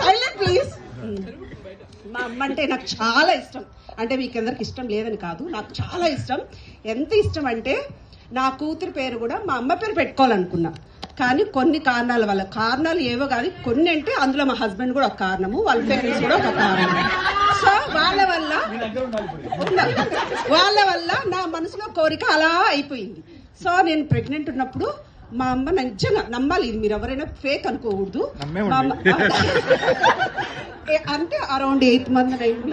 Silent please. మా అమ్మ అంటే నాకు చాలా ఇష్టం. అంటే మీకు అందరికి ఇష్టం లేదని కాదు, నాకు చాలా ఇష్టం. ఎంత ఇష్టం అంటే నా కూతురు పేరు కూడా మా అమ్మ పేరు పెట్టుకోవాలనుకున్నా, కానీ కొన్ని కారణాల వల్ల, కారణాలు ఏవో కాదు కొన్ని అంటే అందులో మా హస్బెండ్ కూడా ఒక కారణము, వాళ్ళ పేరెంట్స్ కూడా ఒక కారణం. సో వాళ్ళ వల్ల నా మనసులో కోరిక అలా అయిపోయింది. సో నేను ప్రెగ్నెంట్ ఉన్నప్పుడు మా అమ్మ నిజంగా నమ్మాలి, ఇది మీరు ఎవరైనా ఫేక్ అనుకోకూడదు. మా అమ్మ అంటే around 8th month 9th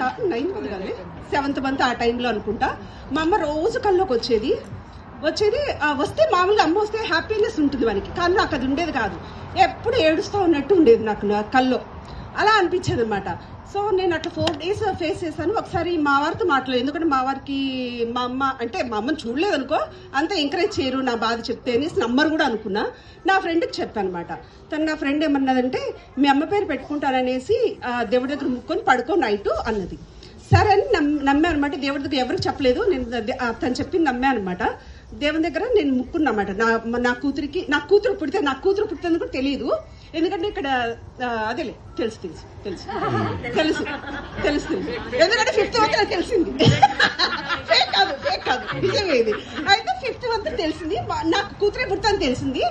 month కానీ 7th month ఆ టైంలో అనుకుంటా. మా అమ్మ రోజు కల్లోకి వచ్చేది. వస్తే మామూలుగా అమ్మ వస్తే హ్యాపీనెస్ ఉంటుంది మనకి, కానీ నాకు అది ఉండేది కాదు. ఎప్పుడు ఏడుస్తూ ఉన్నట్టు ఉండేది నాకు నా కల్లో, అలా అనిపించేది అనమాట. సో నేను అట్లా 4 days ఫేస్ చేశాను. ఒకసారి మా వారితో మాట్లాడలేదు, ఎందుకంటే మా వారికి మా అమ్మ అంటే మా అమ్మని చూడలేదు అనుకో, అంత ఎంకరేజ్ చేయరు నా బాధ చెప్తే అనేసి నంబర్ కూడా అనుకున్నా. నా ఫ్రెండ్కి చెప్పాను అనమాట. తను నా ఫ్రెండ్ ఏమన్నదంటే మీ అమ్మ పేరు పెట్టుకుంటాననేసి దేవుడి దగ్గర ముక్కొని పడుకో నైట్ అన్నది. సరే అని నమ్మాను అనమాట. దేవుడి దగ్గర ఎవరికి చెప్పలేదు, నేను తను చెప్పింది నమ్మాను అనమాట. దేవుని దగ్గర నేను ముక్కున్నమాట. నా కూతురు పుట్టింది కూడా తెలియదు, ఎందుకంటే ఇక్కడ అదేలే తెలుసు ఎందుకంటే 5th month నాకు తెలిసింది. ఫేక్ కాదు నిజమే ఇది. అయితే 5th month తెలిసింది నాకు కూతురే పుడుతుందని తెలిసింది.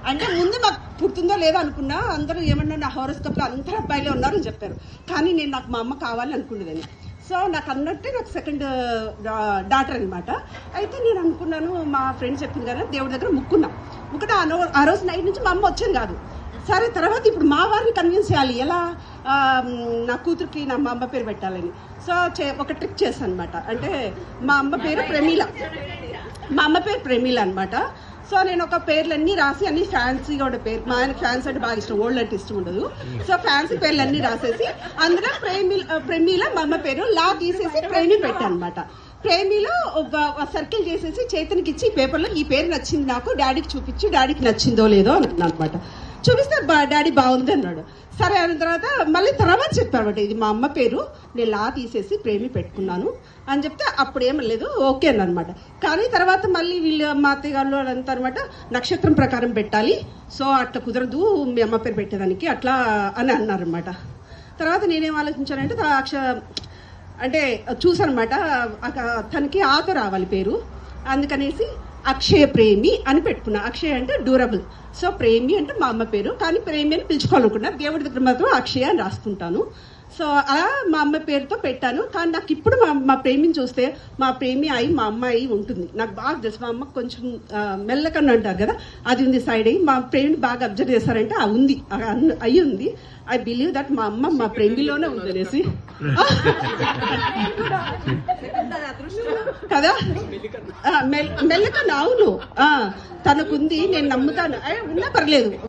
అంటే ముందు మాకు పుడుతుందో లేదో అనుకున్నా. అందరూ ఏమన్నా నా హారోస్కోప్లో అందరూ అబ్బాయిలే ఉన్నారని చెప్పారు, కానీ నాకు మా అమ్మ కావాలని అనుకునేదని. సో నాకు అన్నట్టే నాకు సెకండ్ డాటర్ అనమాట. అయితే నేను అనుకున్నాను, మా ఫ్రెండ్ చెప్పింది కదా దేవుడి దగ్గర ముక్కున్నా ఆ రోజు నైట్ నుంచి మా అమ్మ వచ్చేది కాదు. సరే తర్వాత ఇప్పుడు మా వారిని కన్విన్స్ చేయాలి, ఎలా నా కూతురికి మా అమ్మ పేరు పెట్టాలని. సో ఒక ట్రిక్ చేశాను అనమాట. అంటే మా అమ్మ పేరు ప్రమీల అనమాట. సో నేను ఒక పేర్లన్నీ రాసి, అన్ని ఫ్యాన్సీగా ఉండే పేరు, మా ఆయనకి ఫ్యాన్సీ అంటే బాగా ఇష్టం, ఓల్డ్ అంటే ఇష్టం ఉండదు. సో ఫ్యాన్సీ పేర్లన్నీ రాసేసి అందులో ప్రేమీల మా అమ్మ పేరు లా తీసేసి ప్రేమి పెట్టాను అనమాట. ప్రేమిలో సర్కిల్ చేసేసి చేతనికి ఇచ్చి ఈ పేపర్లో ఈ పేరు నచ్చింది నాకు, డాడీకి చూపించి డాడీకి నచ్చిందో లేదో అనుకున్నాను అనమాట. చూపిస్తే డాడీ బాగుంది అన్నాడు. సరే అన్న తర్వాత చెప్పారన్నమాట, ఇది మా అమ్మ పేరు, నేను లా తీసేసి ప్రేమి పెట్టుకున్నాను అని చెప్తే అప్పుడు ఏమలేదు, ఓకే అన్నమాట. కానీ తర్వాత మళ్ళీ వీళ్ళు మా అత్తయ్య గారు అదంతా అనమాట, నక్షత్రం ప్రకారం పెట్టాలి, సో అట్లా కుదరదు మీ అమ్మ పేరు పెట్టేదానికి అట్లా అని అన్నారనమాట. తర్వాత నేనేం ఆలోచించానంటే అంటే చూసానమాట, తనకి ఆతో రావాలి పేరు, అందుకనేసి అక్షయ ప్రేమి అని పెట్టుకున్నా. అక్షయ అంటే డ్యూరబుల్, సో ప్రేమి అంటే మా అమ్మ పేరు, కానీ ప్రేమి అని పిలుచుకోవాలనుకున్నా. దేవుడి దగ్గర మాత్రం అక్షయ అని రాసుకుంటాను. సో అలా మా అమ్మ పేరుతో పెట్టాను. కానీ నాకు ఇప్పుడు మా ప్రేమిని చూస్తే మా ప్రేమి అయి మా అమ్మాయి ఉంటుంది, నాకు బాగా తెలుసు. మా అమ్మకు కొంచెం మెల్లకన్ను అంటారు కదా, అది ఉంది సైడ్ అయ్యి. మా ప్రేమిని బాగా అబ్జర్వ్ చేశారంటే ఉంది, అయి ఉంది. ఐ బిలీవ్ దట్ మా అమ్మ మా ప్రేమిలోనే ఉంది అనేసి కదా. మెల్లకన్ను అవును తనకుంది, నేను నమ్ముతాను, ఉన్నా పర్లేదు.